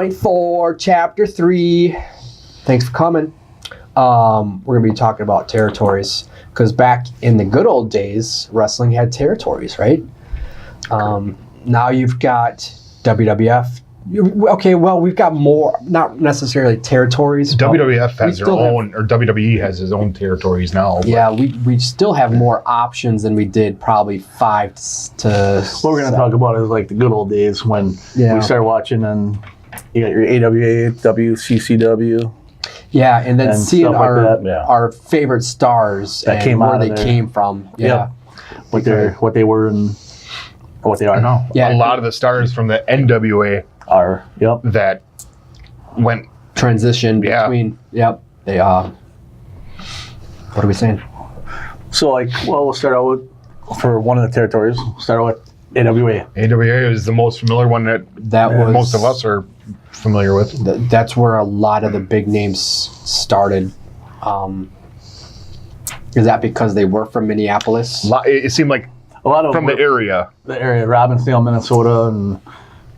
Point 4, Chapter 3. Thanks for coming. We're going to be talking about territories because back in the good old days, wrestling had territories, right? Now you've got WWF. Okay, well, we've got more, not necessarily territories. WWF has their own, or WWE has his own territories now. Yeah, we still have more options than we did probably 5 to. What we're going to talk about is like the good old days when we started watching, and you got your AWA, WCCW. Yeah, and then seeing like our favorite stars that and came where out they of there. came from. Yeah. What they were and what they are now. Yeah. A lot of the stars from the NWA that went transition between. Yep. They what are we saying? So we'll start out with, for one of the territories, we'll start out with AWA. AWA is the most familiar one that was most of us are familiar with. That's where a lot of the big names started. Is that because they were from Minneapolis? It seemed like a lot of from the area, Robbinsdale, Minnesota, and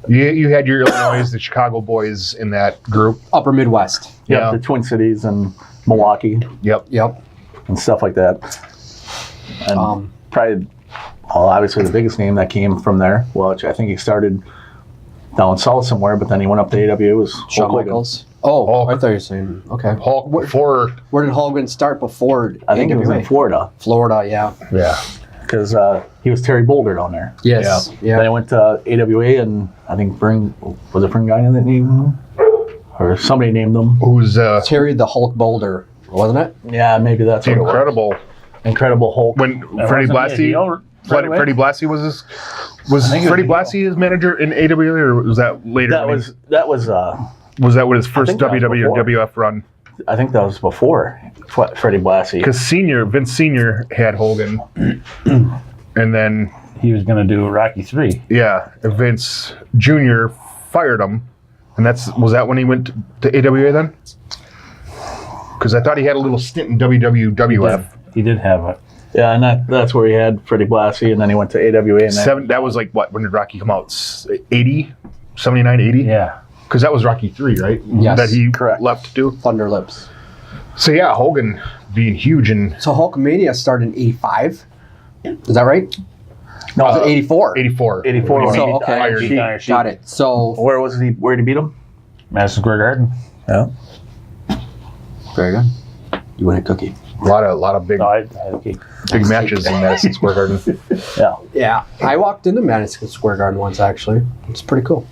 you had your Illinois, the Chicago boys in that group. Upper Midwest. the Twin Cities and Milwaukee. Yep. And stuff like that. And probably, obviously the biggest name that came from there, which I think he started down south somewhere, but then he went up to AWA, was Shawn Michaels. Oh, I thought you were saying, okay. Hulk before. Where did Hogan start before I think AWA? it was in Florida. Florida, yeah. Yeah. Because he was Terry Boulder down there. Yes. Then I went to AWA, and I think was it Guy that named him? Or somebody named him. Who's Terry the Hulk Boulder, wasn't it? Yeah, maybe that's the what Incredible. It was. Incredible Hulk. When Freddie Blassie, Freddie Blassie was Freddie Blassie his manager in AWA, or was that later? Was that what his first WWE or WWF run? I think that was before Freddie Blassie. Because Vince Sr. had Hogan, and then he was going to do Rocky 3. Yeah, Vince Jr. fired him, and was that when he went to AWA then? Because I thought he had a little stint in WWF. He did have it. Yeah, and that's where he had Freddie Blassie, and then he went to AWA. And that was like what? When did Rocky come out? 80? 79, 80? Yeah. Because that was Rocky 3, right? Yes. That he left to do? Thunder Lips. So yeah, Hogan being huge. So Hulkamania started in 85? Is that right? No, was it 84? 84. 84. So, okay. Iron Sheik. Got it. So where did he beat him? Madison Square Garden. Yeah. Very good. You win a cookie. A lot of big big matches in Madison Square Garden. Yeah. I walked into Madison Square Garden once, actually. It's pretty cool.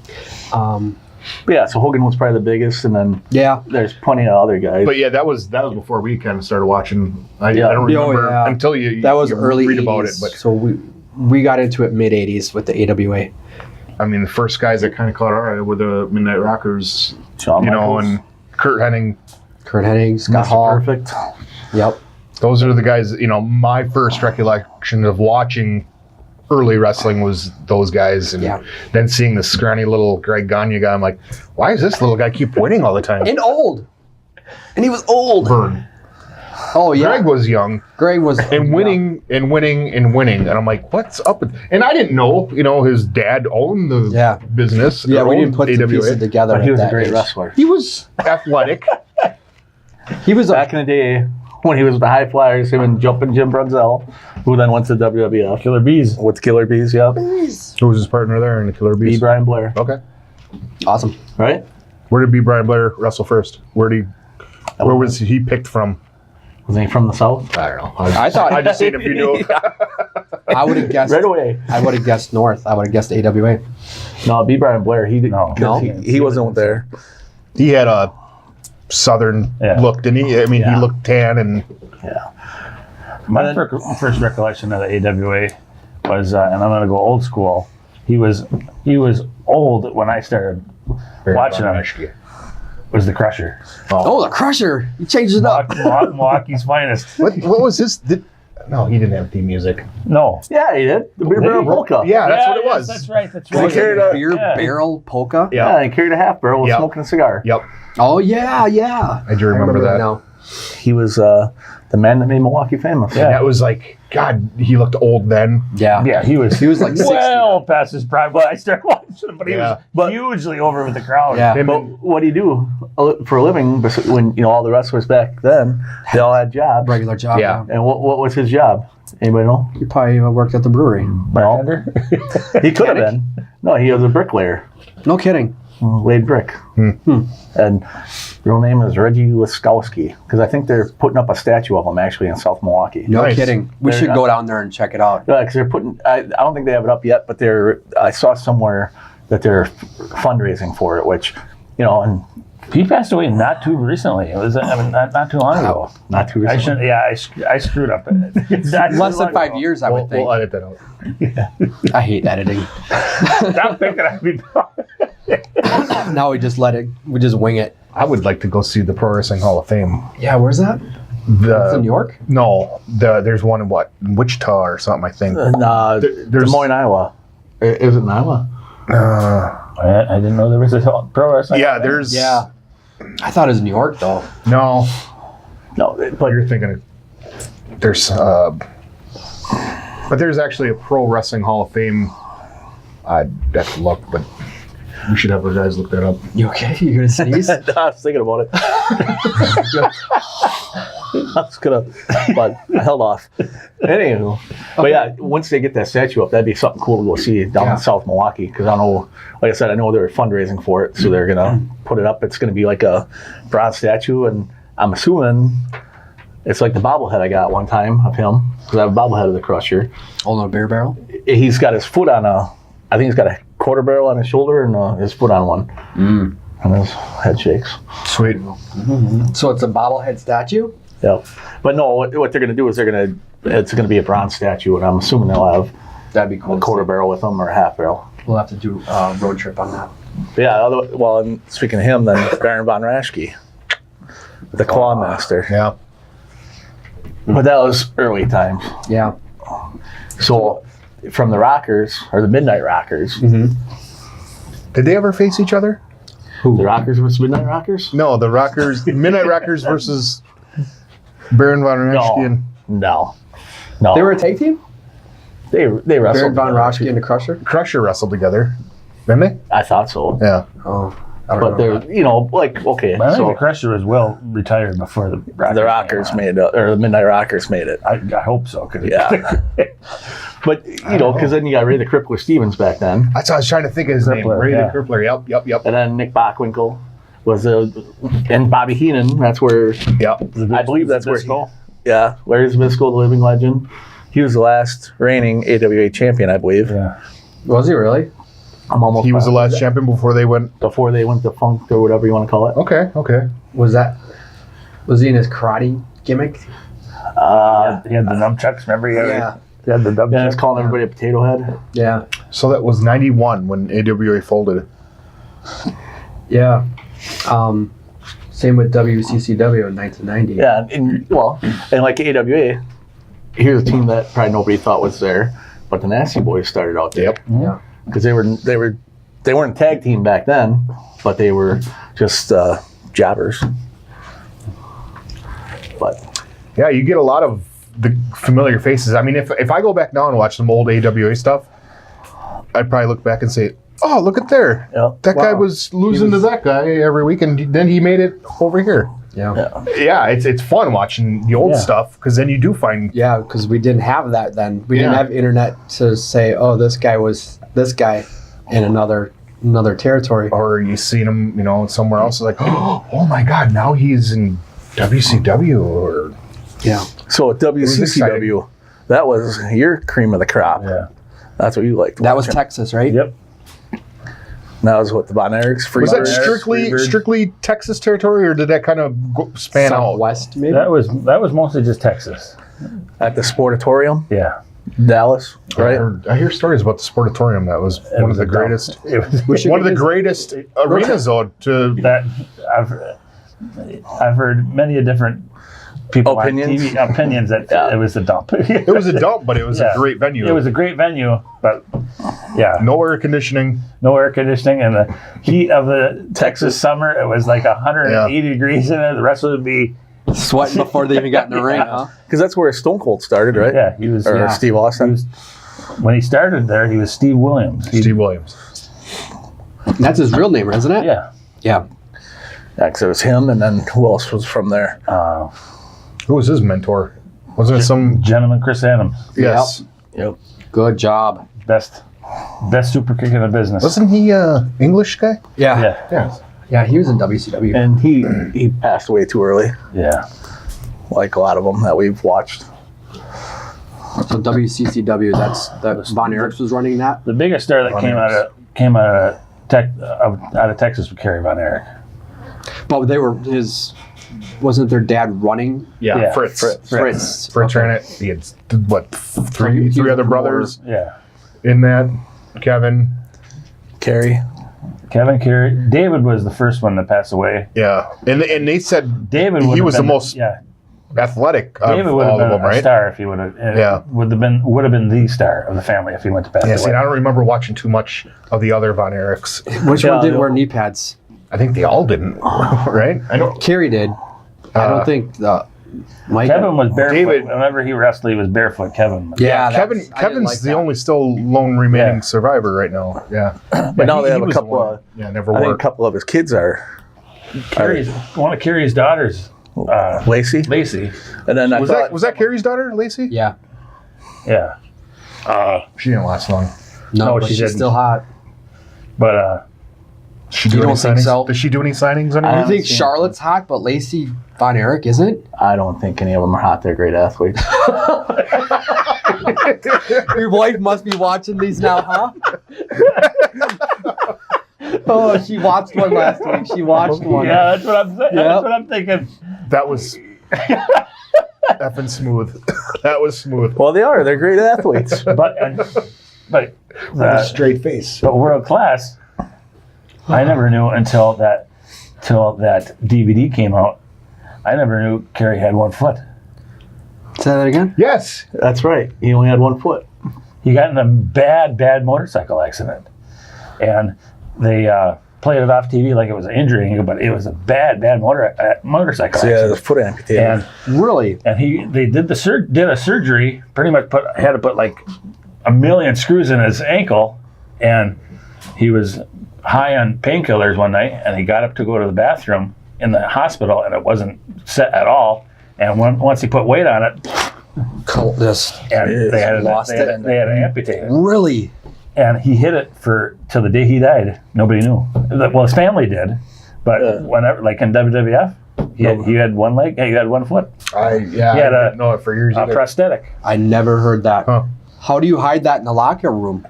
So Hogan was probably the biggest, and then there's plenty of other guys. But yeah, that was before we kind of started watching. I don't remember until you that was early read 80s, about it. But so we got into it mid 80s with the AWA. I mean, the first guys that kind of caught our eye were the Midnight Rockers, Shawn Michaels. and Kurt Hennig, Scott Hall. Perfect. Yep. Those are the guys. My first recollection of watching early wrestling was those guys, and then seeing the scrawny little Greg Gagne guy. I'm like, why does this little guy keep winning all the time? And old. And he was old. Vern. Oh yeah. Greg was young. Greg was winning and winning and winning, and I'm like, what's up with? And I didn't know, his dad owned the business. Yeah, we didn't put the pieces together. But he was a great wrestler. He was athletic. He was back in the day when he was with the High Flyers, him and Jumpin' Jim Brunzell, who then went to WWF. Killer Bees. With Killer Bees, yep. Who was his partner there in the Killer Bees? B. Brian Blair. Okay. Awesome. Right? Where did B. Brian Blair wrestle first? Where was he picked from? Was he from the South? I don't know. I thought I just seen if you knew. I would have guessed right away. I would have guessed North. I would have guessed AWA. No, B. Brian Blair. He didn't. No. He wasn't there. He had a Southern look, didn't he? I mean, he looked tan and. Yeah. My first recollection of the AWA was, and I'm going to go old school. He was old when I started watching him. Was the Crusher? Oh, the Crusher! He changed it up. Milwaukee's finest. What was this? No, he didn't have theme music. No. Yeah, he did. The beer barrel polka. Yeah, that's what it was. That's right. He carried a beer barrel polka. Yeah, he carried a half barrel with smoking a cigar. Yep. Oh yeah. I do remember that. Now. He was the man that made Milwaukee famous. And that was like, God, he looked old then. Yeah. Yeah, he was like 60. well past his prime when I started watching him, but he Yeah. was hugely over with the crowd. Yeah. Him But and- what do you do for a living when all the wrestlers back then, they all had jobs? Regular job. Yeah. And what was his job? Anybody know? He probably worked at the brewery. Bartender. He could have been. No, he was a bricklayer. No kidding. Laid brick. And real name is Reggie Wiskowski, because I think they're putting up a statue of him actually in South Milwaukee. No Nice. kidding. We They're should not- go down there and check it out. Because they're putting. I don't think they have it up yet, but I saw somewhere that they're fundraising for it, which, and He passed away not too recently. It was not too long ago. not too I recently. shouldn't. Yeah, I screwed up. Less than 5 years, I would think. We'll edit that out. I hate editing. Stop thinking I'd be. Now we just wing it. I would like to go see the Pro Wrestling Hall of Fame. Yeah, where's that? It's in New York? No, there's one in Wichita or something, I think. Des There's Moines, Iowa. Is it in Iowa? I didn't know there was a pro wrestling. Yeah, there's. Yeah. I thought it was New York, though. No, No, but you're thinking there's. But there's actually a Pro Wrestling Hall of Fame. I'd have to look, but we should have our guys look that up. You okay? You gonna sneeze? I was thinking about it. I was gonna, but I held off. Anywho, but yeah, once they get that statue up, that'd be something cool to go see down in South Milwaukee. Because I know, like I said, I know they're fundraising for it, so they're gonna put it up. It's gonna be like a bronze statue, and I'm assuming it's like the bobblehead I got one time of him, because I have a bobblehead of the Crusher. Holding a beer barrel? He's got his foot on I think he's got a quarter barrel on his shoulder and his foot on one. And his head shakes. Sweet. So it's a bobblehead statue? Yeah, but no, what they're going to do is it's going to be a bronze statue, and I'm assuming they'll have That'd be cool. a quarter barrel with them or a half barrel. We'll have to do a road trip on that. But yeah, and speaking of him, then Baron von Raschke, the Claw Master. Yeah. But that was early times. Yeah. So from the Rockers, or the Midnight Rockers, Did they ever face each other? the Rockers versus Midnight Rockers? No, the Rockers, Midnight Rockers versus Baron von Raschke. and No. They were a tag team? They wrestled. Baron von together. Raschke and the Crusher? Crusher wrestled together, didn't they? I thought so. Yeah. Oh. I don't But know. they're, okay. I think So the Crusher was well retired before the Rockers. the Rockers made it, or the Midnight Rockers made it. I hope so. 'Cause Yeah. But, because then you got Ray the Crippler Stevens back then. That's what I was trying to think of his name. Crippler, Ray yeah. the Crippler. Yep. And then Nick Bockwinkel was and Bobby Heenan. That's where, Yep. I believe that's where Bisco. Larry Zbyszko, the living legend. He was the last reigning AWA champion, I believe. Yeah. Was he really? I'm almost He was the positive. last champion before they went. Before they went to Funk or whatever you want to call it. Okay. Was he in his karate gimmick? He had the nunchucks. Remember? He had the nunchucks. Yeah, it's calling everybody a potato head. Yeah. So that was 91 when AWA folded. Yeah. Same with WCCW in 1990. Yeah, and like AWA, here's a team that probably nobody thought was there, but the Nasty Boys started out there. Yep. Yeah. Because they weren't a tag team back then, but they were just jobbers. But Yeah, you get a lot of the familiar faces. I mean, if I go back now and watch some old AWA stuff, I'd probably look back and say, "Oh, look at there! yeah, That guy Wow. was losing to that guy every week, and then he made it over here." Yeah. Yeah, it's fun watching the old Yeah. stuff because then you do find. Yeah, because we didn't have that then. We didn't Yeah. have internet to say, "Oh, this guy was this guy in another territory." Or you seen him, somewhere else. Like, oh my God, now he's in WCW or Yeah. So at WCCW, that was your cream of the crop. Yeah. That's what you liked. That was watching. Texas, right? Yep. That was what the Von Erichs. was that Freebirds. strictly Texas territory, or did that kind of span out? Southwest, maybe. That was mostly just Texas. At the Sportatorium, Yeah. Dallas, right? I hear stories about the Sportatorium. That was one of was the a dump. greatest. It was One of the greatest arenas, though. that I've heard many a different people Opinions? on TV opinions that Yeah. it was a dump. It was a dump, but it was a great venue. It was a great venue, but yeah, no air conditioning. no air conditioning, and the heat of the Texas summer, it was like 180 degrees in there. The rest would be Sweating before they even got in the ring, huh? Because that's where Stone Cold started, right? Yeah, he was. Or Yeah. Steve Austin. When he started there, he was Steve Williams. Steve Williams. That's his real name, isn't it? Yeah. Yeah. Yeah, because it was him, and then who else was from there? Who was his mentor? Wasn't it some? Gentleman Chris Adams, Yes. Yep. Good job. best super kick in the business. Wasn't he English guy? Yeah. Yeah. Yeah. Yeah, he was in WCW. And he passed away too early, Yeah. like a lot of them that we've watched. So WCCW, that Von Erichs was running that. The biggest star that Von came Erichs. out of Texas was Kerry Von Erich. But they were wasn't their dad running? Yeah. Fritz. Fritz. Fritz ran it. He had what? he Three was other more- brothers Yeah. in that. Kevin. Kerry. Kevin Kerry. David was the first one to pass away. Yeah, and they said David he would have was the been- most Yeah. athletic of David would have all been of them, a right? star if he would have. Yeah. Would have been the star of the family if he went to pass Yeah, away. see, I don't remember watching too much of the other Von Erichs. Which Yeah, one didn't no. wear knee pads? I think they all didn't, right? I don't. Kerry did. I don't think Mike. Kevin was barefoot. David- Whenever he wrestled, he was barefoot. Kevin. Yeah, Kevin. I didn't Kevin's like the that. only still lone remaining Yeah. survivor right now. Yeah, But now he- they he have a was the couple one. of. Yeah, never I think a worked. couple of his kids are One of Kerry's daughters, Lacey. Lacey. And then Was that Carrie's daughter, Lacey? Yeah. Yeah. She didn't last long. No, No, but she she's didn't. still hot. But She do You any don't think signings? so? Does she do any signings I anymore? think Charlotte's hot, but Lacey Von Erich isn't. I don't think any of them are hot. They're great athletes. Your wife must be watching these now, huh? Oh, she watched one last week. She watched one. yeah, that's what I'm saying. Yep. That's what I'm thinking. That was effing smooth. That was smooth. Well, they are. They're great athletes. But Straight face. but world class. I never knew until that DVD came out. I never knew Kerry had 1 foot. Say that again. Yes. That's right. He only had 1 foot. He got in a bad motorcycle accident, and they played it off TV like it was an injury, but it was a bad motorcycle So yeah, the accident. foot amputated. And Really? they did a surgery. Pretty much had to put like 1 million screws in his ankle, and he was high on painkillers one night, and he got up to go to the bathroom in the hospital, and it wasn't set at all. And once he put weight on it, This. and they had Lost it. they had to amputate it. Really? And he hid it till the day he died. Nobody knew. Well, his family did, but whenever, like in WWF, he had 1 leg. He had 1 foot. He He had didn't know it for years A either. prosthetic. I never heard that. Huh. How do you hide that in the locker room?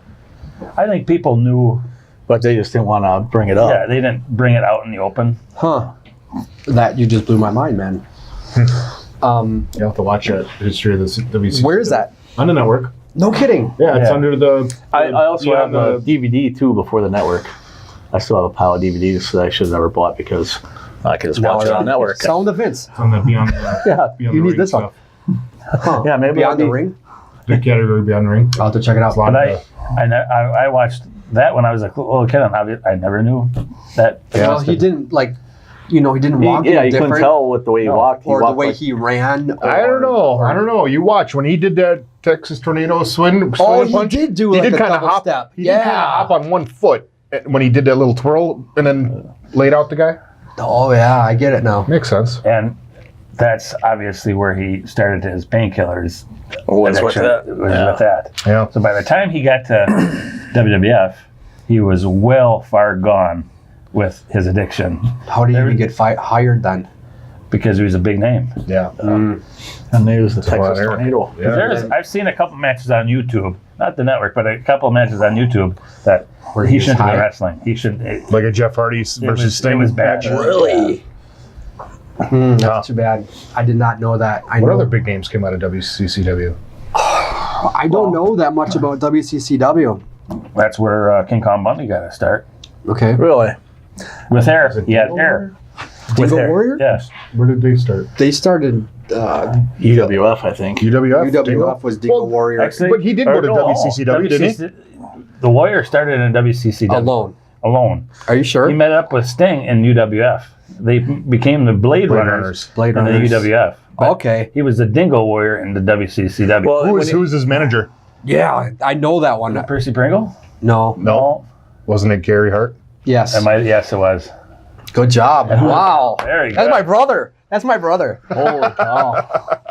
I think people knew. but they just didn't want to bring it up. Yeah, they didn't bring it out in the open. Huh. That you just blew my mind, man. You have to watch that history of this WC. Where is that? On the network. No kidding. Yeah, it's Yeah. under the. I also yeah, have a DVD too before the network. I still have a pile of DVDs that I should have never bought because I could just watch it on network. Sound of Vince. on the Beyond. Yeah, Beyond you the need Ring this one. stuff. Huh. Yeah, maybe Beyond the I'll be- Ring. The category Beyond the Ring. I'll have to check it out. Lot But of I watched that when I was a little kid, and I never knew that. Well, he didn't he didn't walk yeah, any you couldn't different, tell with the way he walked. He or the walked way like- he ran. I don't know. I don't know. You watch when he did that Texas tornado swing. Oh, swing he punch, did do He like did a kind of double hop. step. He did kind of hop on 1 foot when he did that little twirl and then laid out the guy. Oh yeah, I get it now. Makes sense. And that's obviously where he started his painkillers. was with addiction. that. It was Yeah. with that. Yeah. So by the time he got to WWF, he was well far gone with his addiction How did he even get hired then? because he was a big name. Yeah. And they was the a lot Texas of tornado. Yeah. I've seen a couple matches on YouTube, not the network, but a couple matches on YouTube that Where he he was shouldn't have been high? wrestling. He should. Like a Jeff Hardy versus Sting it was bad. match. Really? That's too bad. I did not know that. What other big names came out of WCCW? I don't know that much about WCCW. That's where King Kong Bundy got to start. Okay. Really? With hair. He had hair. With Dingo hair. Warrior? Yes. Where did they start? They started. UWF, I think. UWF. UWF was Dingo Well, Warrior Actually, But he did go to WCCW, didn't he? The Warrior started in WCCW. alone. alone. Are you sure? He met up with Sting in UWF. They became the Blade Runners Blade in the Runners. UWF. But Okay. he was the Dingo Warrior in the WCCW. Well, Who was his manager? Yeah, I know that one. Percy Pringle? No. No. Wasn't it Gary Hart? Yes. Yes, it was. Good job. Wow. Very That's good. my brother. That's my brother. holy cow.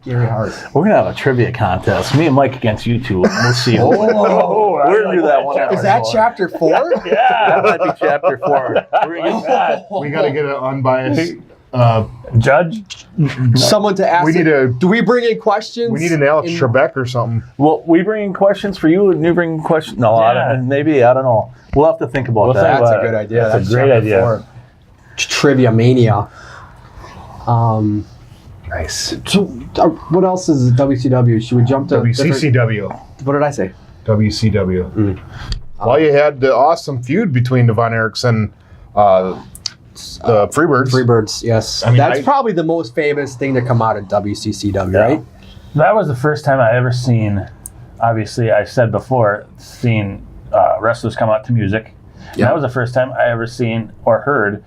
Gary Hart. We're going to have a trivia contest. Me and Mike against you two. We'll see. Oh, We're going to do that one. is that chapter 4? That Yeah. might be chapter 4. We're gonna get We got to get an unbiased. Judge? Someone to ask. We need a. Do we bring in questions? We need an Alex in- Trebek or something. Well, we bring in questions for you, and you bring in questions. No, Yeah. maybe I don't know. We'll have to think about We'll that. think That's about a good it. idea. That's a great chapter idea. 4. Trivia mania. Nice. So, what else is WCW? Should we jump to different- WCCW. What did I say? WCW. Well, you had the awesome feud between Devon Erickson, the Freebirds. Freebirds. Yes, I mean, that's probably the most famous thing to come out of WCCW, right? That was the first time I ever seen, obviously, I said before, seen wrestlers come out to music. Yeah. That was the first time I ever seen or heard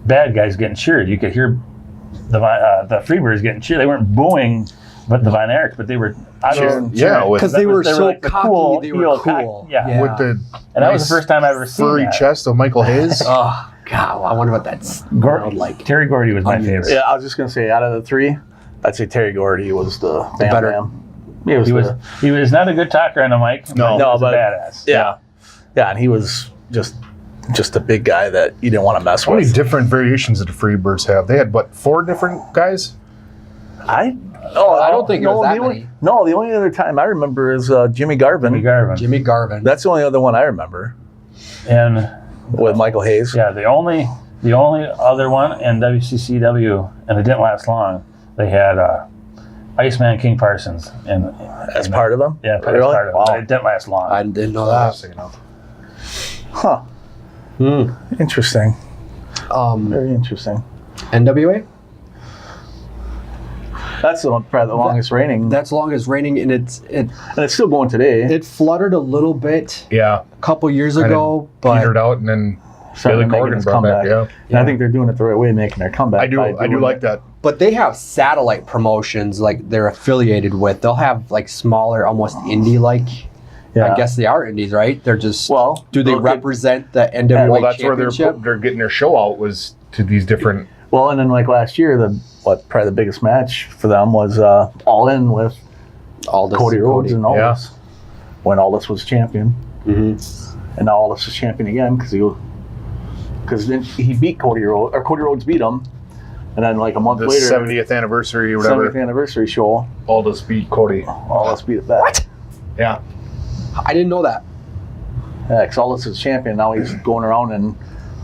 bad guys getting cheered. You could hear the Freebirds getting cheered. They weren't booing but the Von Erichs, but they were Cheering. Yeah, with, Because they were so like the cocky. They were heel cool. yeah. with the And that was nice the first time I ever seen furry that. chest of Michael Hayes. Oh God, I wonder what that's Gordy, like. Terry Gordy was my Onions. favorite. Yeah, I was just gonna say, out of the three, I'd say Terry Gordy was the Bam better- Bam. He was, He was not a good talker on the mic. No. but he No, was but- a badass. yeah, and he was just a big guy that you didn't want to mess How many with. different variations did the Freebirds have? They had, what, 4 different guys? I don't think it was that the only, many. No, the only other time I remember is Jimmy Garvin. Jimmy Garvin. Jimmy Garvin. That's the only other one I remember And with Michael Hayes. yeah, the only other one in WCCW, and it didn't last long. They had Iceman King Parsons, and As part of them. yeah, Really? part of it. Wow. But it didn't last long. I didn't know That's that. enough. Huh. Interesting. Very interesting. NWA. That's probably the longest reigning, That's longest reigning, and it and it's still going today. it fluttered a little bit Yeah, a couple years Kinda ago, but petered out, and then Starting Billy to make Corgan its brought back. comeback. Yeah, And I think they're doing it the right way, making their comeback. I do like that. but they have satellite promotions like they're affiliated with. They'll have like smaller, almost indie like. Yeah. I guess they are indies, right? They're just. Well, do they look at- represent the NWA Well, that's where championship? they're getting their show out, was to these different. Well, and then like last year, probably the biggest match for them was All In with Aldis Cody and Rhodes and Yeah. Aldis when Aldis was champion, Mhm. and now Aldis is champion again because then he beat Cody Rhodes, or Cody Rhodes beat him, and then like a month The later, 70th anniversary or whatever. 70th anniversary show, Aldis beat Cody. Aldis beat it back. What? Yeah. I didn't know that. Yeah, because Aldis is champion now. He's going around and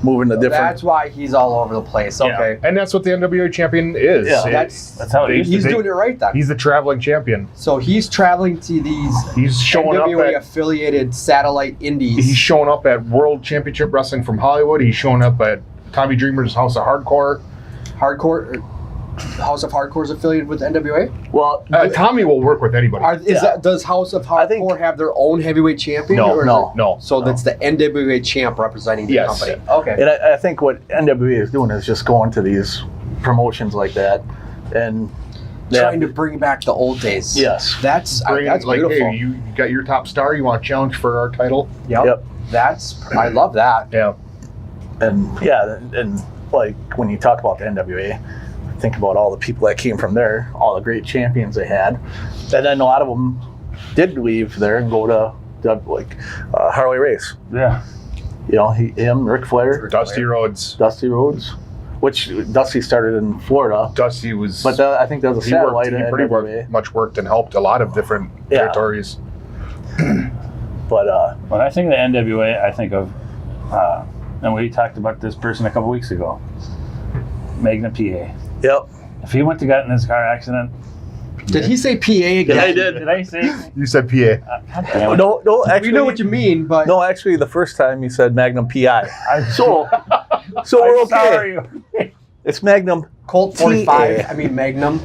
moving to different. That's why he's all over the place. Yeah. Okay. And that's what the NWA champion is. Yeah. That's how it used to He's be. doing it right then. He's the traveling champion. So he's traveling to these He's showing NWA up at affiliated satellite indies. he's showing up at World Championship Wrestling from Hollywood. He's showing up at Tommy Dreamer's House of Hardcore. Hardcore, House of Hardcore is affiliated with NWA. well, Tommy will work with anybody. Does House of I think- Hardcore have their own heavyweight champion? No, or is no, it- no. So that's the NWA champ representing the Yes. company. Okay. and I think what NWA is doing is just going to these promotions like that, and Trying to bring back the old days. Yes. That's Bring, that's like, beautiful. hey, you got your top star. You want to challenge for our title? Yep. I love that. Yeah. And yeah, and like when you talk about the NWA, think about all the people that came from there, all the great champions they had, and then a lot of them did leave there and go to like Harley Race. Yeah. You know, Ric Flair, Dusty Rhodes. Dusty Rhodes, which Dusty started in Florida, Dusty was. but I think that was a he satellite worked. He in pretty NWA. much worked and helped a lot of different Yeah. territories. But When I think of the NWA, I think of, and we talked about this person a couple weeks ago, Magnum PA. yep, If he went to get in his car accident, Did he say PA again? Yeah, he did. Did I say? You said PA. God damn it. no, actually, We know what you mean, but no, actually, the first time you said Magnum PI, so I'm we're okay. sorry. It's Magnum. Colt TA. 45. I mean Magnum.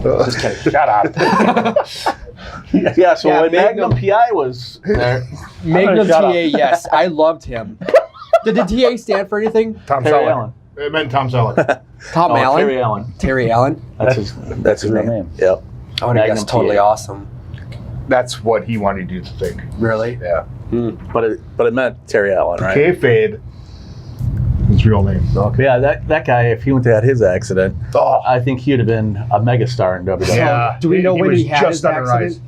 Just kidding. Shut up. Yeah, so Yeah, when Magnum- Magnum PI was there, Magnum shut TA, up. yes, I loved him. Did the TA stand for anything? Tom Terry Selleck. Allen. It meant Tom Selleck. Tom Allen? Terry Allen. Terry Allen? That's his real name. name. Yep. I would have Magnum guessed totally TA. awesome. That's what he wanted you to think. Really? Yeah. But it meant Terry Allen, right? Kayfade. His real name. But yeah, that guy, if he wouldn't have had his accident, Oh, I think he'd have been a megastar in WWE. yeah. do we know when was he had just his on the accident?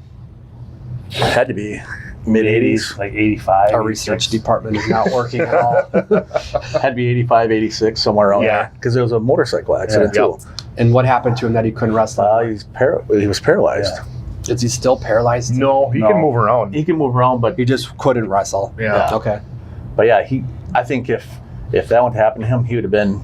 Had to be mid 80s. like 85. Our research department is not working at all. Had to be 85, 86, somewhere around Yeah. there. Because there was a motorcycle accident Yeah. too. And what happened to him that he couldn't wrestle? He was paralyzed. Yeah. Is he still paralyzed? No, he No. can move around. He can move around, but He just couldn't wrestle. Yeah. Okay. yeah, I think if that would happen to him, he would have been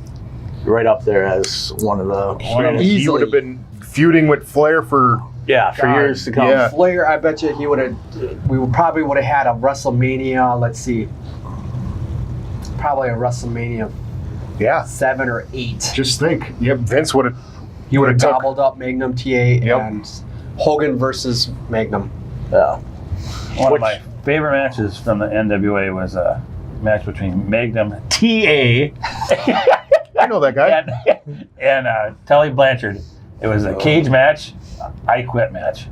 right up there as one of the Easily. He would have been feuding with Flair for for God, years to come. yeah. Flair, I bet you he would have. Probably would have had a WrestleMania. Let's see. Probably a WrestleMania 7 or 8. Just think. Yep, Vince would have. He would have took- gobbled up Magnum TA and Hogan versus Magnum. Yeah. One of my favorite matches from the NWA was a match between Magnum TA I know that guy. and Tully Blanchard. It was a cage match, I Quit match.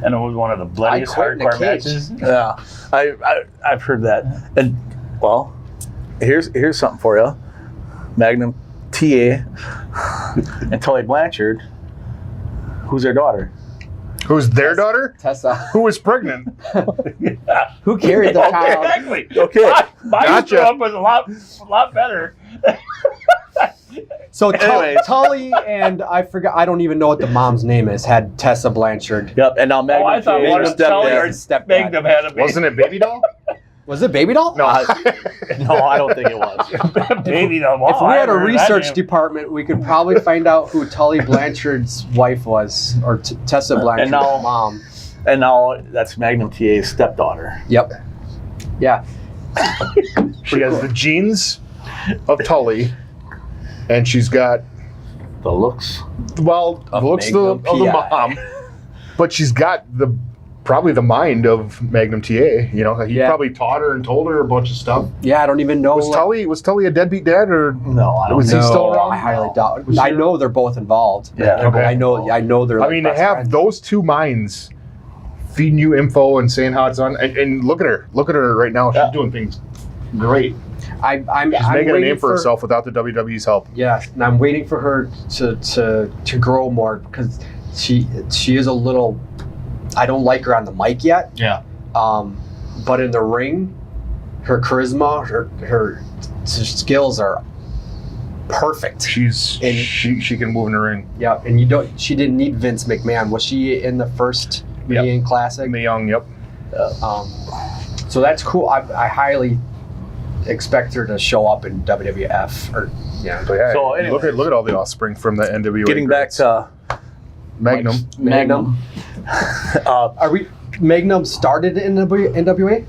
And it was one of the bloodiest Quit in a hardcore cage. matches. Yeah. I've heard that. And well, here's something for you. Magnum TA and Tully Blanchard. Who's their daughter? Who's their daughter? Tessa. Who was pregnant? Who carried the child? Exactly. Okay. My Gotcha. growth was a lot better. So Anyways. Tully and I forgot. I don't even know what the mom's name is. Had Tessa Blanchard. Yep. And now Magnum I thought TA one was of Tully stepdad. or Stepdad. Magnum had a baby. Wasn't it Baby Doll? Was it Baby Doll? No. No, I don't think it was. baby no more. If we had a I heard that research name. department, we could probably find out who Tully Blanchard's wife was, or Tessa Blanchard's now- mom. And now that's Magnum TA's stepdaughter. Yep. Yeah. She has the genes of Tully, and she's got The looks. looks Magnum of the PI. mom, but she's got probably the mind of Magnum TA. You know, he Yeah. probably taught her and told her a bunch of stuff. Yeah, I don't even know. Was Tully a deadbeat dad, or No, I don't Was he think so. still around? I highly doubt. Was I he- know they're both involved. Yeah. Okay. I know they're. I Like mean, to best have friends. those two minds feeding you info and saying how it's done, and look at her right now. She's Yeah. doing things great. I'm She's I'm making a waiting name for herself without the WWE's help. Yeah, and I'm waiting for her to grow more because she is a little. I don't like her on the mic yet. Yeah. But in the ring, her charisma, her skills are perfect. She And- she can move in the ring. Yeah, and you don't. She didn't need Vince McMahon. Was she in the first Yep. Indian Classic? In the young, yep. So that's cool. I highly expect her to show up in WWF or yeah. So yeah, So anyways. look at all the offspring from the NWA. Getting back greats. to Magnum. Magnum. Are we? Magnum started in NWA?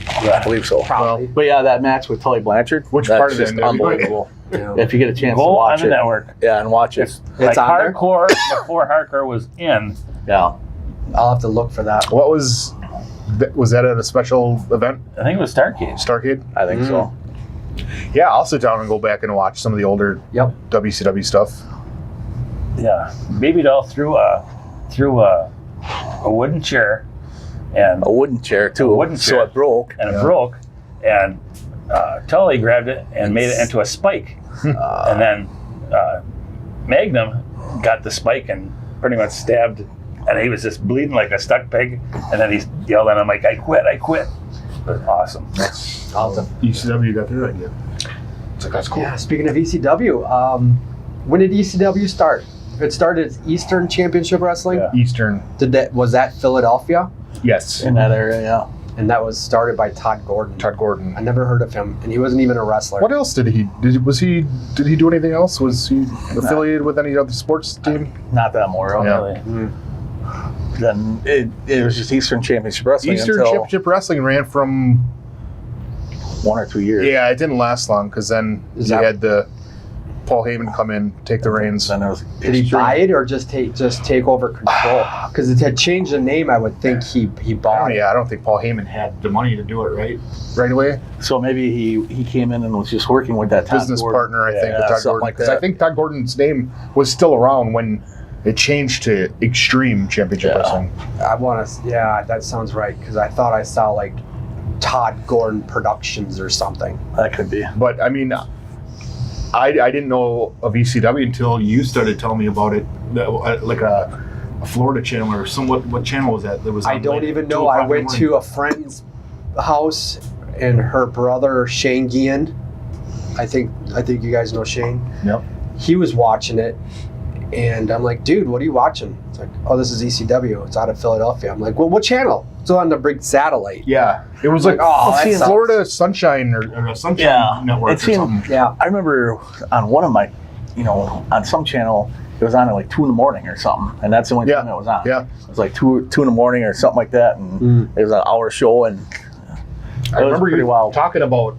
I believe so. Probably. But yeah, that match with Tully Blanchard. Which that's part of the just NWA? unbelievable. Yeah. If you get a chance to Go on watch the it. network. Yeah, and watch it. It's like on there? hardcore before hardcore was in. Yeah. I'll have to look for that. What was that at a special event? I think it was Starcade. Starcade? I think so. Yeah, I'll sit down and go back and watch some of the older Yep. WCW stuff. Yeah, Baby Doll threw a wooden chair, and A wooden chair too. A wooden So chair. it broke. it broke, and Tully grabbed it and made it into a spike, and then Magnum got the spike and pretty much stabbed, and he was just bleeding like a stuck pig, and then he yelled at him like, I quit. It was awesome. I'll have to- ECW got their idea. It's like, that's cool. Yeah. Speaking of ECW, when did ECW start? It started as Eastern Championship Wrestling. Yeah. Eastern. Was that Philadelphia? Yes. In that area, yeah. And that was started by Todd Gordon. Todd Gordon. I never heard of him, and he wasn't even a wrestler. What else did he? Did he do anything else? Was he affiliated with any other sports team? Not that I'm aware of. Yeah. Really. Then it was just Eastern Championship Wrestling Eastern until Championship Wrestling ran from. 1 or 2 years. Yeah, it didn't last long because then Is you that- had the Paul Heyman come in, take the reins. Then there was Did he Extreme. buy it or just take over control? Because it had changed the name. I would think he bought it. I don't think Paul Heyman had the money to do it right away. So maybe he came in and was just working with that Todd Business Gordon. partner, I think, Yeah, with Todd something Gordon. like Because that. I think Todd Gordon's name was still around when it changed to Extreme Championship Yeah. Wrestling. I want to. Yeah, that sounds right. Because I thought I saw like Todd Gordon Productions or something. That could be. But I mean, I didn't know of ECW until you started telling me about it, like a Florida channel or what channel was that? That was. I on, don't like, even 2 know. I o'clock in the went morning? to a friend's house, and her brother Shane Guillen. I think you guys know Shane. Yep. He was watching it, and I'm like, dude, what are you watching? It's like, oh, this is ECW. It's out of Philadelphia. I'm like, well, what channel? It's on the big satellite. Yeah, it was like Oh, that sucks. Florida Sunshine or a Sunshine Yeah, Network it or seemed- something. Yeah. I remember on one of my, on some channel, it was on at like 2 in the morning or something, and that's the only Yeah, time it was on. yeah. It was like 2 in the morning or something like that, and it was an hour show, and I remember pretty you wild. talking about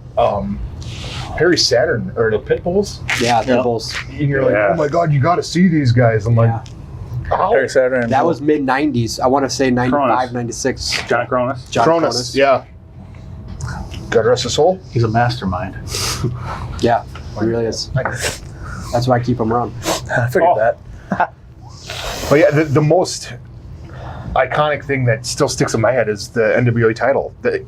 Perry Saturn or the Pitbulls, Yeah, Yeah. Pitbulls. and you're like, Yeah. oh my god, you got to see these guys. I'm like, Yeah. how? Harry Saturn. and That was mid 90s. I want to say 95, Cronus. 96. John Cronus. John Cronus, yeah. God rest his soul. he's a mastermind. Yeah, he really is. That's why I keep him around. I figured Oh. that. But yeah, the most iconic thing that still sticks in my head is the NWA title. The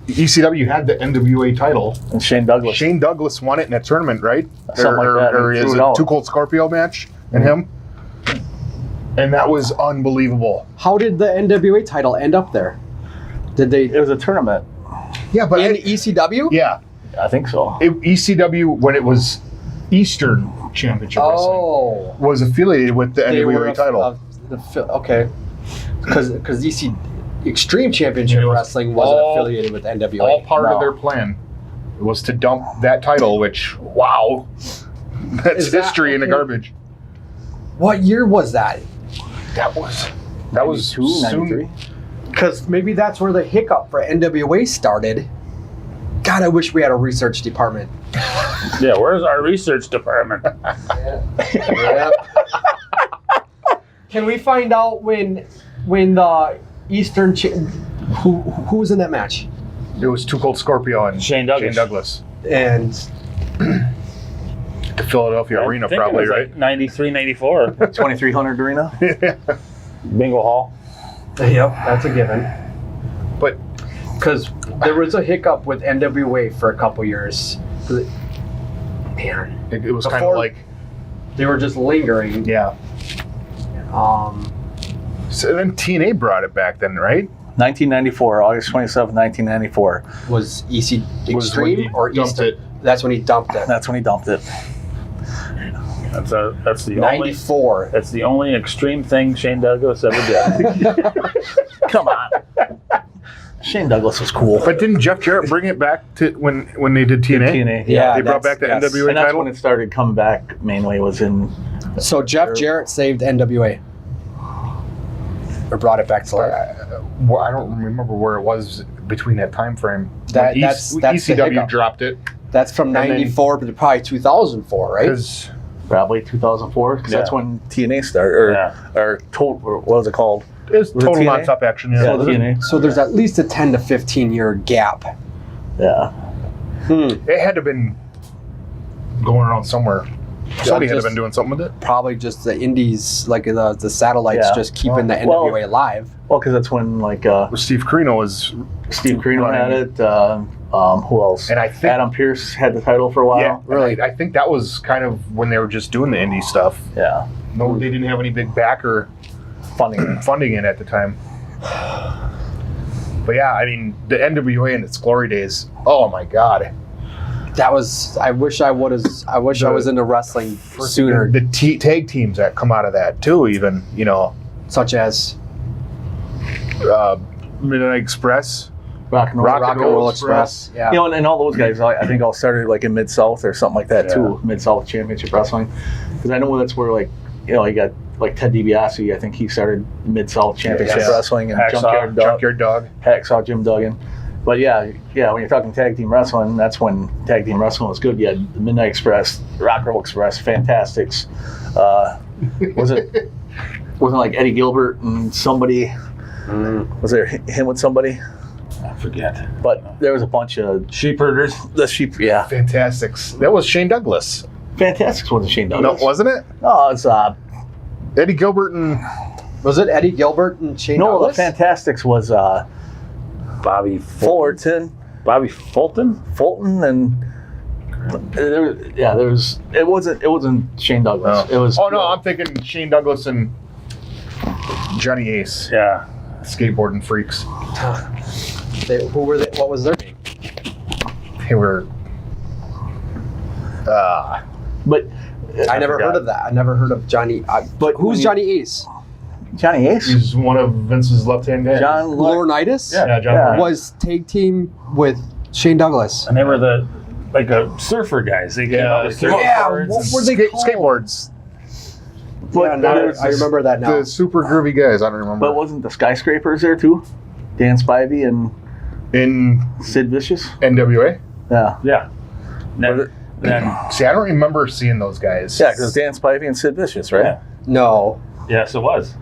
ECW had the NWA title. And Shane Douglas. Shane Douglas won it in a tournament, right? Something like that, Or and is threw it it out. Too Cold Scorpio match and him? And that was unbelievable. How did the NWA title end up there? Did they It was a tournament. Yeah, but in ECW? yeah, I think so. ECW when it was Eastern Championship Wrestling Oh, was affiliated with the they were NWA title. okay, because Extreme Championship It was Wrestling wasn't all- affiliated with NWA. All part No. of their plan was to dump that title, which wow, that's Is that- history in the okay. garbage. What year was that? That was 92, soon. 93. Because maybe that's where the hiccup for NWA started. God, I wish we had a research department. Yeah, where's our research department? Yeah. Can we find out when the Eastern who was in that match? It was Too Cold Scorpio and Shane Douglas. And The Philadelphia Arena, I think probably, it was right? like 93, 94. 2300 Arena. Bingo Hall. yep, that's a given. But Because there was a hiccup with NWA for a couple years. Man, it was kind of Before- like, they were just lingering. yeah. Um, So then TNA brought it back then, right? 1994, August 27, 1994. was EC Was when he Extreme or dumped Eastern? it. That's when he dumped it. That's when he dumped it. That's the only. 94. That's the only extreme thing Shane Douglas ever did. Come on. Shane Douglas was cool. But didn't Jeff Jarrett bring it back to when they did TNA? TNA. Yeah, They brought back the that's- NWA And that's title? when it started coming back mainly, was in. So Jeff Jarrett saved NWA. Or brought it back to life. Well, I don't remember where it was between that time frame. That- When that's the ECW hiccup. dropped it That's from then- 94 to probably 2004, right? because Probably 2004, because that's Yeah. when TNA started, or what was it called? it was Was it total TNA? non-stop action. Yeah. Yeah, TNA. So there's at least a 10 to 15 year gap. Yeah. It had to have been going around somewhere. Somebody had to just- have been doing something with it. Probably just the indies, like the satellites, Yeah. just keeping the Well- NWA alive. Well, because that's when Steve Carino was, Steve Carino running. had it. Who else? and I think Adam Pearce had the title for a while. yeah, really, I think that was kind of when they were just doing the indie stuff. Yeah. No, they didn't have any big backer funding it at the time. But yeah, I mean, the NWA in its glory days. Oh my God! That was. I wish I was into wrestling sooner. The tag teams that come out of that too, even Such as Midnight Express, Rock and Roll. Rock Rock and Roll Express. Yeah. And all those guys, I think all started like in Mid South or something like that too. Mid South Championship Wrestling, because I know that's where you got like Ted DiBiase. I think he started Mid South Championship Yes. Wrestling and Hacksaw, Junkyard Dog, Junkyard Dog. Hacksaw Jim Duggan, But yeah, when you're talking tag team wrestling, that's when tag team wrestling was good. You had the Midnight Express, Rock Roll Express, Fantastics. Wasn't like Eddie Gilbert and somebody? Was there him with somebody? I forget. But there was a bunch of Sheep herders. the sheep. Yeah, Fantastics. That was Shane Douglas. Fantastics wasn't Shane No, Douglas. wasn't it? No, it's Eddie Gilbert and Was it Eddie Gilbert and Shane no. Douglas? The Fantastics was Bobby Fullerton, Bobby Fulton. and there was. It wasn't Shane Douglas. No. It was. Oh no, I'm thinking Shane Douglas and Johnny Ace, Yeah. skateboarding freaks. Who were they? What was their name? They were. But I never forgot. heard of that. I never heard of Johnny. But when who's you- Johnny Ace? Johnny Ace, He's one of Vince's left-hand guys. John Laurinaitis Yeah, John. Yeah. Laurinaitis. was tag team with Shane Douglas. And they were the surfer guys. They came Yeah, out with they came out- surfboards what and were they called? Skateboards. Yeah, now I remember that now. The super groovy guys. I don't remember. but wasn't the Skyscrapers there too? Dan Spivey and In Sid Vicious. NWA. Yeah, Yeah. Then See, I don't remember seeing those guys. yeah, because Dan Spivey and Sid Vicious, right? Yeah. No, yes, it was.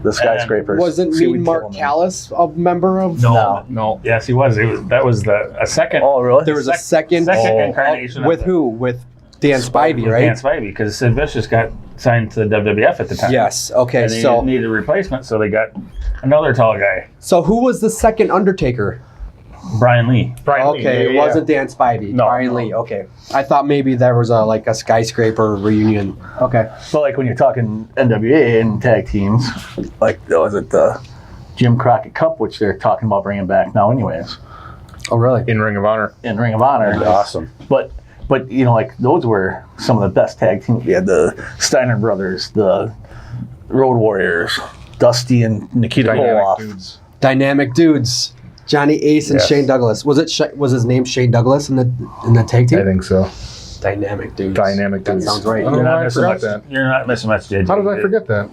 The Skyscrapers. wasn't Seaweed Mean Mark Tillman. Callis a member of? No. Yes, he was. That was a second. Oh, really? There was a second incarnation with of who? With Dan Spivey, with right? Dan Spivey, because Sid Vicious got signed to the WWF at the time. Yes. Okay. And they So needed a replacement, so they got another tall guy, who was the second Undertaker? Brian Lee. Brian Lee, Okay, it yeah. wasn't Dan Spivey. No. Brian Lee. Okay, I thought maybe there was a skyscraper reunion. Okay. But like when you're talking NWA and tag teams, like was it the Jim Crockett Cup, which they're talking about bringing back now, anyways, Oh, really? in Ring of Honor. in Ring of Honor. Awesome. But you know, like those were some of the best tag teams. We had the Steiner brothers, the Road Warriors, Dusty and Nikita Dynamic Koloff. dudes. Dynamic dudes. Johnny Ace and Yes. Shane Douglas. Was his name Shane Douglas in the tag team? I think so. Dynamic dudes. Dynamic That dudes. sounds right. I don't You're know not why I missing forgot much. that. You're not missing much, JJ. How did I forget that?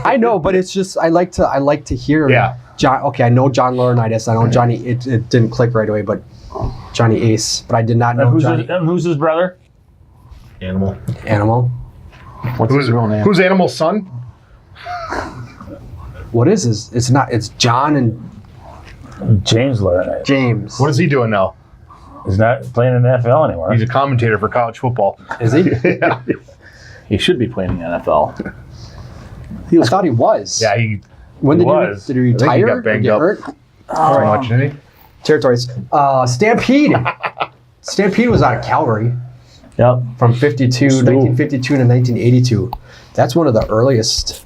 I know, but it's just I like to hear. Yeah. John. Okay, I know John Laurinaitis. I know Johnny. It didn't click right away, but Johnny Ace. But I did not know Johnny Who's his brother? Animal. Animal. What's his real name? Who's Animal's son? What is his? It's not. It's John and James Laurinaitis. James. What is he doing now? He's not playing in the NFL anymore. He's a commentator for college football. Is he? Yeah. He should be playing in the NFL. I thought he was. Yeah, he When did was. did he I think he retire? got or banged get up. hurt? pretty much, didn't he? Territories. Stampede. Stampede was out of Calgary Yep. from 1952 to 1982. That's one of the earliest.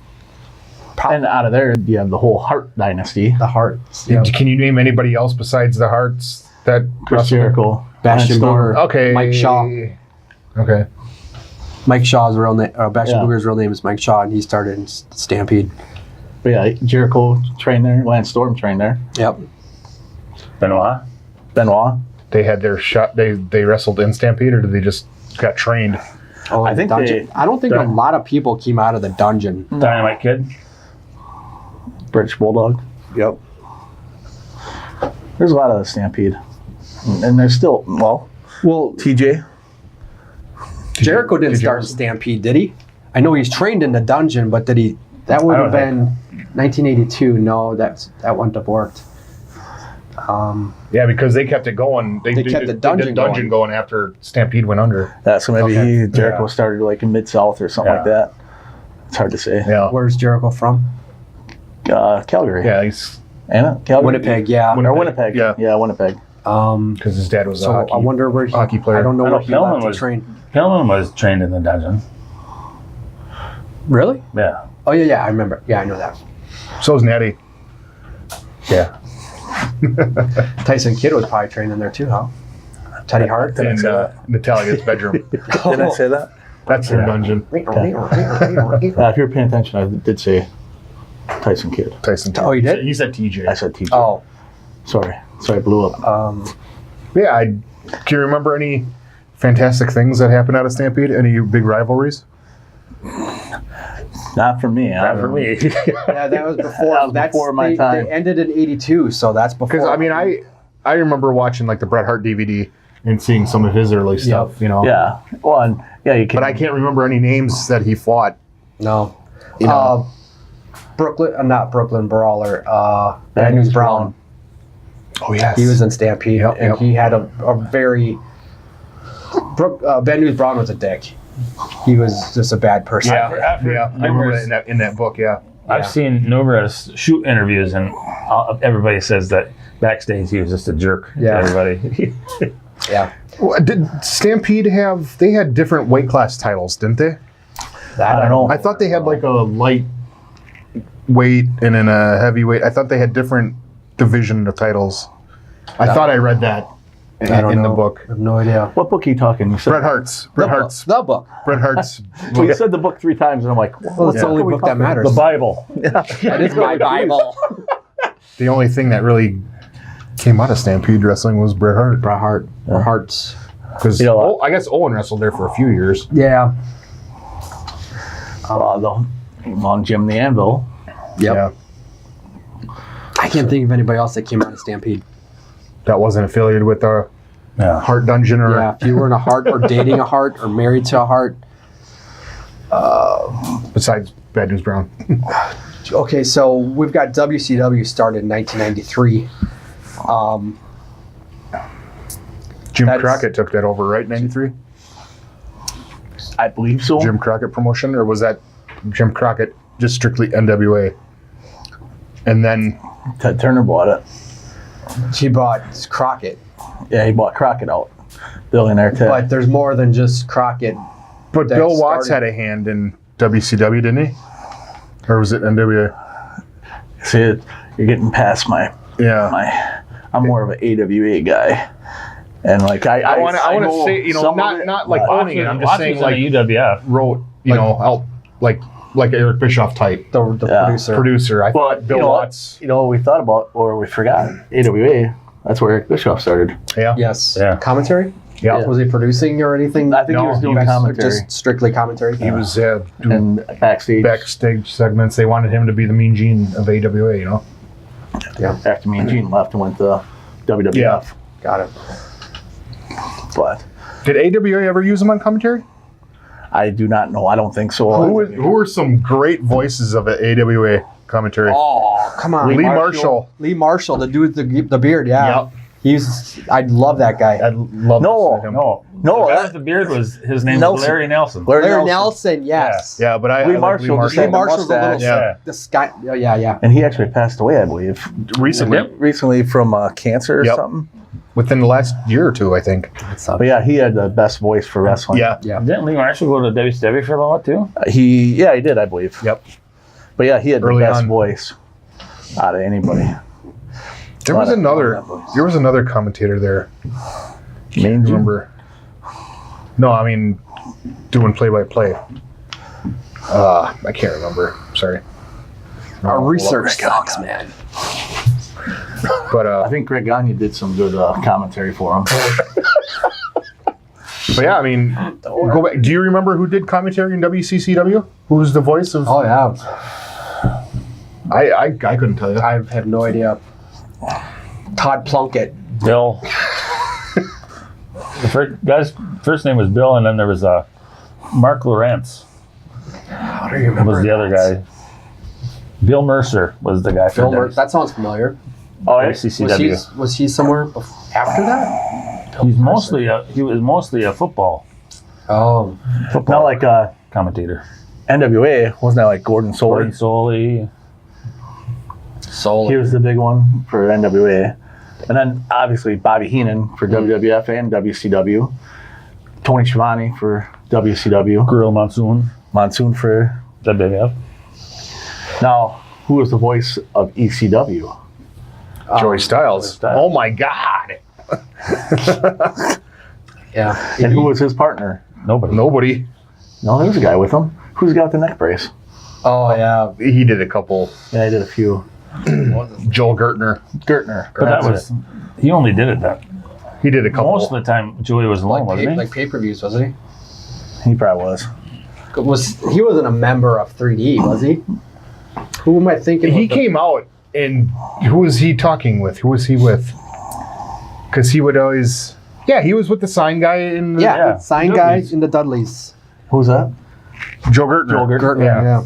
And out of there, you have the whole Hart dynasty. The Hearts. Yeah. Can you name anybody else besides the Hearts that Chris wrestled? Jericho, Bastion Lance Booger. Okay. Mike Shaw. Okay. Mike Shaw's real name. Bastion Yeah. Booger's real name is Mike Shaw, and he started in Stampede. But yeah, Jericho trained there. Lance Storm trained there. Yep. Benoit. Benoit. They had their shot. They wrestled in Stampede, or did they just got trained? Oh, I think dungeon. I don't think a lot of people came out of the dungeon. Dynamite Kid. British Bulldog. Yep. There's a lot of Stampede. And there's still, well, Well, TJ. Jericho didn't did you- start in Stampede, did he? I know he's trained in the dungeon, but did he? That would I have don't been 1982. No, that wouldn't have worked. Yeah, because they kept it going. They kept the dungeon going after Stampede went under. So maybe Okay. Jericho Yeah. started like in Mid-South or something like Yeah. that. It's hard to say. Yeah. Where's Jericho from? Calgary. Yeah, he's Ain't it? Calgary? Winnipeg. Yeah. Or Winnipeg. Yeah. Yeah, Winnipeg. because his dad was a So hockey. I wonder where hockey player. I don't know I where know he left Pillman to was- train. Pillman was trained in the dungeon. Really? Yeah. Oh yeah, I remember. Yeah, I know that. So's Natty. Yeah. Tyson Kidd was probably trained in there too, huh? Teddy Hart. in Natalia's bedroom. Did I say that? That's their dungeon. If you're paying attention, I did say Tyson Kidd. Tyson. Oh, you did? He said TJ. I said TJ. Oh, Sorry, I blew up. Yeah, can you remember any fantastic things that happened out of Stampede? Any big rivalries? Not for me. Not for me. Yeah, that was before. That was before my time. They ended in '82, so that's before. Because I mean, I remember watching like the Bret Hart DVD and seeing some of his early stuff. You know. Yeah. Well, and, yeah, you can. But I can't remember any names that he fought. No. You know. Not Brooklyn Brawler. Bad News Brown. Oh yes. He was in Stampede, and he had a very. Bad News Brown was a dick. He was just a bad person. Yeah. I remember that in that book. Yeah. I've seen numerous shoot interviews, and everybody says that backstage he was just a jerk to everybody. Yeah. Well, did Stampede have? They had different weight class titles, didn't they? I don't know. I thought they had like a light weight and then a heavy weight. I thought they had different division of titles. I thought I read that in the book. I have no idea. What book are you talking? You said, Bret Hart's. Bret Hart's. The book. Bret Hart's. Well, you said the book 3 times, and I'm like, Well, it's the only book that matters. The Bible. That is my Bible. The only thing that really came out of Stampede Wrestling was Bret Hart. Bret Hart. Or Hearts. Because I guess Owen wrestled there for a few years. Yeah. on Jim the Anvil. Yep. Yeah. I can't think of anybody else that came out of Stampede. That wasn't affiliated with the Hart Dungeon or. Yeah, if you were in a Hart or dating a Hart or married to a Hart. Besides Bad News Brown. Okay, so we've got WCW started in 1993. Jim Crockett took that over, right? 93? I believe so. Jim Crockett promotion, or was that Jim Crockett just strictly NWA? And then Ted Turner bought it. She bought Crockett. Yeah, he bought Crockett out. Billionaire Ted. But there's more than just Crockett. But that Bill Watts started- had a hand in WCW, didn't he? Or was it NWA? See, you're getting past my. I'm more of an AWA guy, and like I want to know say, you know, some of it, not like but- owning it. I'm just saying, like UWF. wrote, you know, out like Eric Bischoff type The Yeah. producer. I But thought Bill you know, Watts. you know, we thought about or we forgot AWA. That's where Eric Bischoff started. Yeah. Yes. Yeah. Commentary? Yeah. Was he producing or anything? I think he was doing Or commentary just strictly commentary? He was doing and backstage. backstage segments. They wanted him to be the Mean Gene of AWA, you know? After me and Gene left and went to WWF. Yeah. Got it. But Did AWA ever use him on commentary? I do not know. I don't think so. Who were some great voices of the AWA commentary? Oh, come on. Lee Marshall. Lee Marshall, the dude with the beard, yeah. Yep. I love that guy. I'd love No. to see him. No, the guy that- with the beard was his name Nelson. was Larry Nelson. Larry Nelson, yes. Yeah, but I Lee like Marshall, Lee just Lee had Marshall. Marshall's a little mustache. Yeah. the sky. Yeah. And he actually passed away, I believe, Recently, recently from cancer or Yep. something. within the last year or two, I think. But yeah, he had the best voice for wrestling. Yeah. Yeah. Didn't Lee Marshall go to WCW for a while too? He did, I believe. Yep. But yeah, he had Early the best on. voice out of anybody. There was another commentator there. Mean Gene? Remember? No, I mean doing play-by-play. I can't remember. Sorry. Our research sucks, man. But I think Greg Gagne did some good commentary for him. but yeah, I mean, go back. Do you remember who did commentary in WCCW? Who was the voice of? Oh yeah. I couldn't tell you. I have no idea. Todd Plunkett. Bill. The guy's first name was Bill, and then there was Mark Lawrence How do you remember? was the other guy. Bill Mercer was the guy for Bill Murray. That sounds familiar. Oh, yeah? WCCW. Was he somewhere after that? He was mostly a football Oh. Not like commentator. NWA, wasn't that like Gordon Solie? Gordon Soley. Soul. He was the big one for NWA. And then obviously Bobby Heenan for WWF and WCW. Tony Schiavone for WCW. Gorilla Monsoon. Monsoon for... WWF. Now, who was the voice of ECW? Joey Styles. Styles. Oh my God. Yeah. And who was his partner? Nobody. Nobody. No, there was a guy with him. Who's got the neck brace? Oh yeah. He did a couple. Yeah, I did a few. Joel Gertner. Gertner. But that was he only did it that. He did a couple. Most of the time, Joey was alone, wasn't he? Like pay-per-views, wasn't he? He probably was. He wasn't a member of 3D, was he? Who am I thinking? He came out, and who was he talking with? Who was he with? Because he would always... Yeah, he was with the sign guy in the... Yeah, sign guy Dudleys. in the Dudleys. Who's that? Joe Gertner. Gertner, Yeah.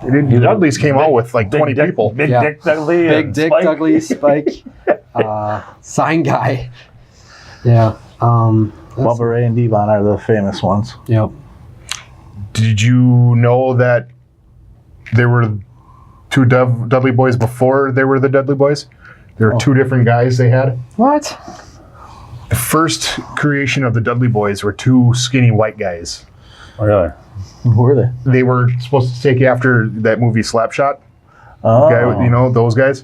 The Dudleys came out with like 20 people. Big Yeah. Dick Dudley. Big and Dick Spike. Dudley, Spike, sign guy. Yeah. Bubba Ray and Devon are the famous ones. Yep. Did you know that there were two Dudley boys before there were the Dudley boys? There were two different guys they had. What? The first creation of the Dudley boys were two skinny white guys. Oh, really? Who were they? They were supposed to take after that movie Slapshot. Oh, Guy, you know, those guys.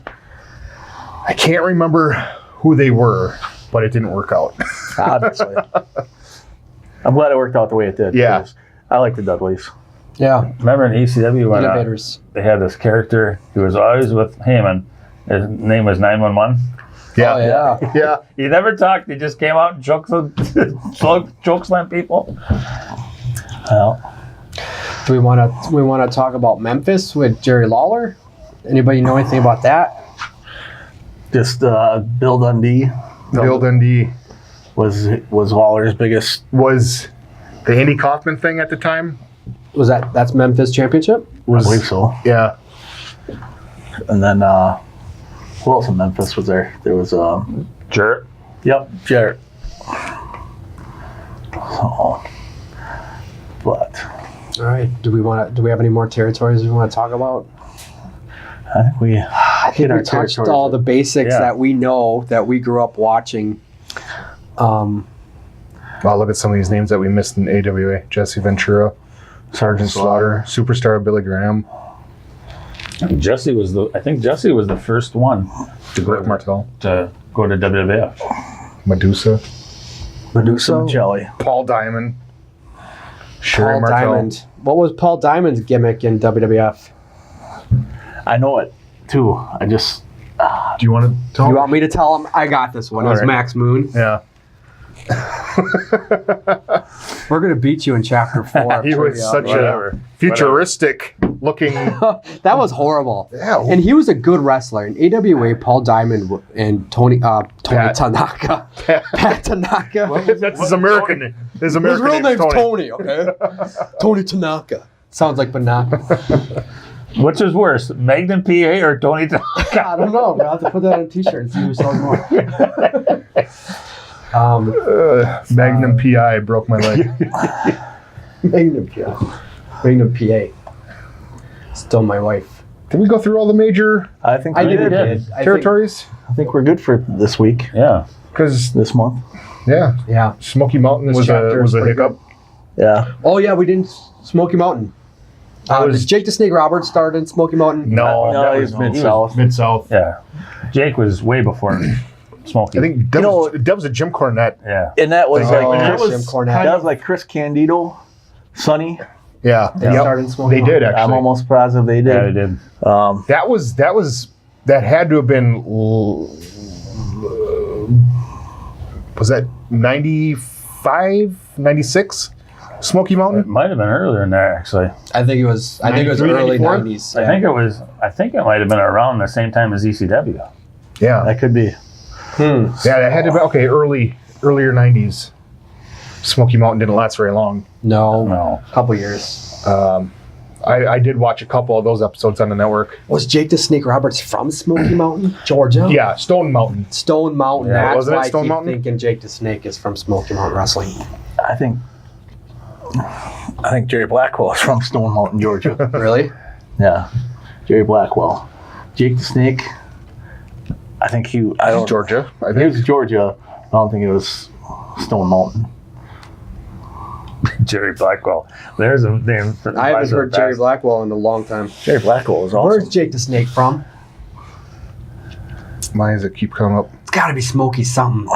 I can't remember who they were, but it didn't work out. obviously. I'm glad it worked out the way it did. Yeah. 'cause I like the Dudleys. Yeah. Remember in ECW when Innovators. they had this character who was always with Heyman. His name was 911. Yeah. Oh, yeah. Yeah. He never talked. He just came out and joke slam people. Well, Do we want to talk about Memphis with Jerry Lawler? Anybody know anything about that? just Bill Dundee Bill Dundee was Lawler's biggest. was the Andy Kaufman thing at the time. That's Memphis Championship? I believe so. Yeah. And then who else in Memphis was there? There was Jarrett. yep, Jarrett. So, but All right. Do we have any more territories we want to talk about? I think we I think we touched all the basics Yeah. that we know that we grew up watching. Wow, look at some of these names that we missed in AWA. Jesse Ventura, Sergeant Slaughter, Superstar Billy Graham, Jesse was the first one Rick Martel, to go to WWF. Medusa, Medusa, jelly. Paul Diamond, Sherry Paul Martel. Diamond. What was Paul Diamond's gimmick in WWF? I know it too. I just Do you want to tell You me? want me to tell him? I got this one. It was All right. Max Moon. Yeah. We're gonna beat you in chapter 4. He was such Whatever. a futuristic looking. That was horrible. Yeah. And he was a good wrestler. In AWA, Paul Diamond and Tony Pat. Tanaka. Pat Tanaka. That's his American. His His American real name's name's Tony. Tony, okay? Tony Tanaka. Sounds like Banaka. Which is worse, Magnum PA or Tony Tanaka? I don't know. We'll have to put that on a t-shirt and see who sells more. Magnum PI broke my leg. Magnum PA. Magnum PA. Still my wife. Did we go through all the major I think I we did. did. territories? I think we're good for this week, Yeah. Because this month. yeah, Yeah. Smoky Mountain This was chapter a is pretty hiccup. Yeah. Oh yeah, we didn't Smoky Mountain. was- Did Jake the Snake Roberts start in Smoky Mountain? No, No, that he's was Mid-South. Mid-South. Yeah. Jake was way before Smokey. I think that, that was a Jim Cornette. Yeah. And that was Oh, like that Chris, Jim Cornette. that was like Chris Candido, Sonny. Yeah, They started in Smoky they Mountain. did actually. I'm almost positive they Yeah, he did. did. That had to have been. Was that 95, 96? Smoky It Mountain. might have been earlier than that, actually. I think it was 93, early 94? 90s. I think it might have been around the same time as ECW. Yeah, That could be. yeah, that had to be earlier 90s. Smoky Mountain didn't last very long. No. No. A couple years. I did watch a couple of those episodes on the network. Was Jake the Snake Roberts from Smoky Mountain, Georgia? Yeah, Stone Mountain. Stone Mountain. Yeah, That's wasn't it why Stone I keep Mountain? thinking Jake the Snake is from Smoky Mountain Wrestling. I think Jerry Blackwell is from Stone Mountain, Georgia. Really? Yeah. Jerry Blackwell. Jake the Snake. I think I don't Georgia. I He think. was Georgia. I don't think it was Stone Mountain. Jerry Blackwell. There's a name. For I haven't heard Jerry Blackwell in a long time. Jerry Blackwell was Where's awesome. Jake the Snake from? Mine does it keep coming up? It's got to be Smoky something.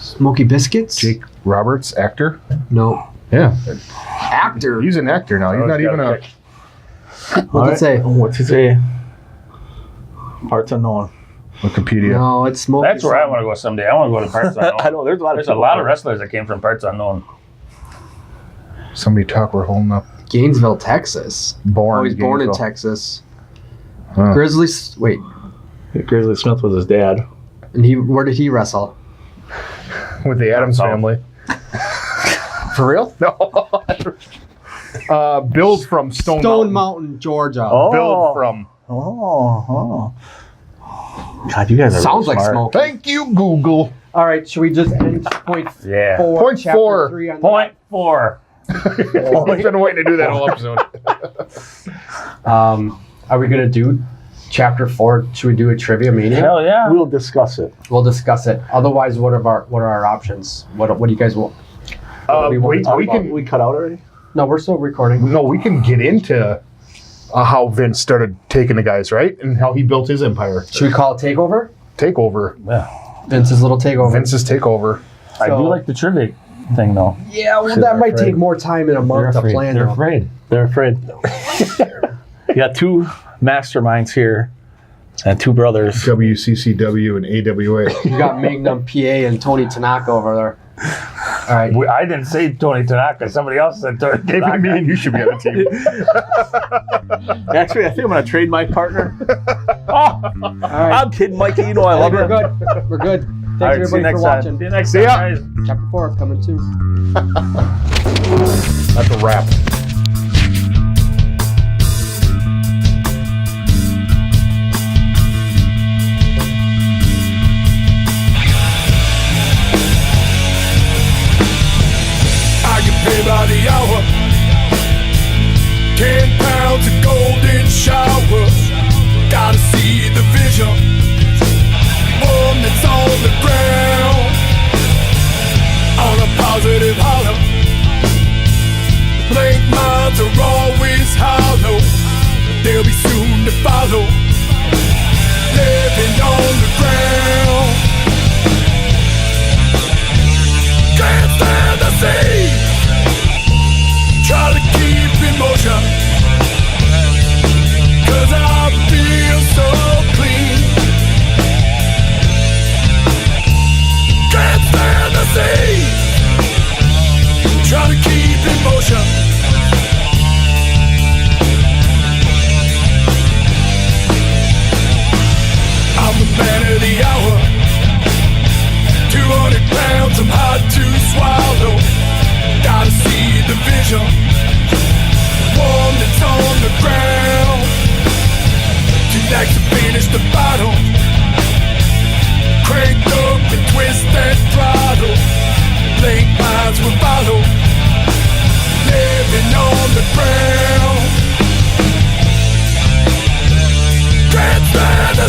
Smoky Biscuits? Jake Roberts, actor. No. Yeah, Actor? he's an actor now. He's not even a. What's it say? What's it say? Parts unknown. Wikipedia. No, it's Smoky. That's where I want to go someday. I want to go to Parts Unknown. I know there's a lot of There's a lot of wrestlers that came from Parts Unknown. Somebody talk. We're holding up. Gainesville, Texas. Born. Oh, he's born in Gainesville. Texas. Huh. Grizzlies. Wait, Grizzly Smith was his dad. and where did he wrestle? With the Adams Oh. family. For real? No. Build from Stone Mountain, Georgia. Build from. Oh. God, you guys are Sounds really like smart. smoke. Thank you, Google. All right, should we just end point Yeah. 4? Point chapter 4. 3 on Point 4. We've been waiting to do that whole episode. Are we gonna do chapter 4? Should we do a trivia mania? Hell yeah. We'll discuss it. We'll discuss it. Otherwise, what are our options? What do you guys want? we want to talk we about? can. We cut out already? No, we're still recording. No, we can get into how Vince started taking the guys, right, and how he built his empire. Should we call it takeover? Takeover. Yeah. Vince's little takeover. Vince's takeover. I So- do like the trivia thing though. Yeah, well, Shit, that might afraid. take more time in a They're month to afraid. plan. They're though. afraid. They're afraid. You got 2 masterminds here and 2 brothers. WCCW and AWA. You got Magnum PA and Tony Tanaka over there. All right. I didn't say Tony Tanaka. Somebody else said Tony Tanaka. Me and you should be on the team. Actually, I think I'm going to trade my partner. All right. I'm kidding, Mikey. You know I love We're you. good. We're good. Thanks All right, see you everybody next for time. watching. See you next See time, ya. guys. Chapter 4 coming soon. That's a wrap. I get paid by the hour. 10 pounds of golden shower. Gotta see the vision. One that's on the ground. On a positive hollow. Blank minds are always hollow. They'll be soon to follow. Living on the ground. Can't stand the sea. Try to keep in motion. 'Cause I feel so clean. Can't stand the sea. Try to keep in motion. I'm the man of the hour. 200 pounds, I'm hard to swallow. Gotta see the vision. One that's on the ground. Two legs to finish the battle. Crank up and twist and throttle. Blank minds will follow. Living on the ground. Can't stand the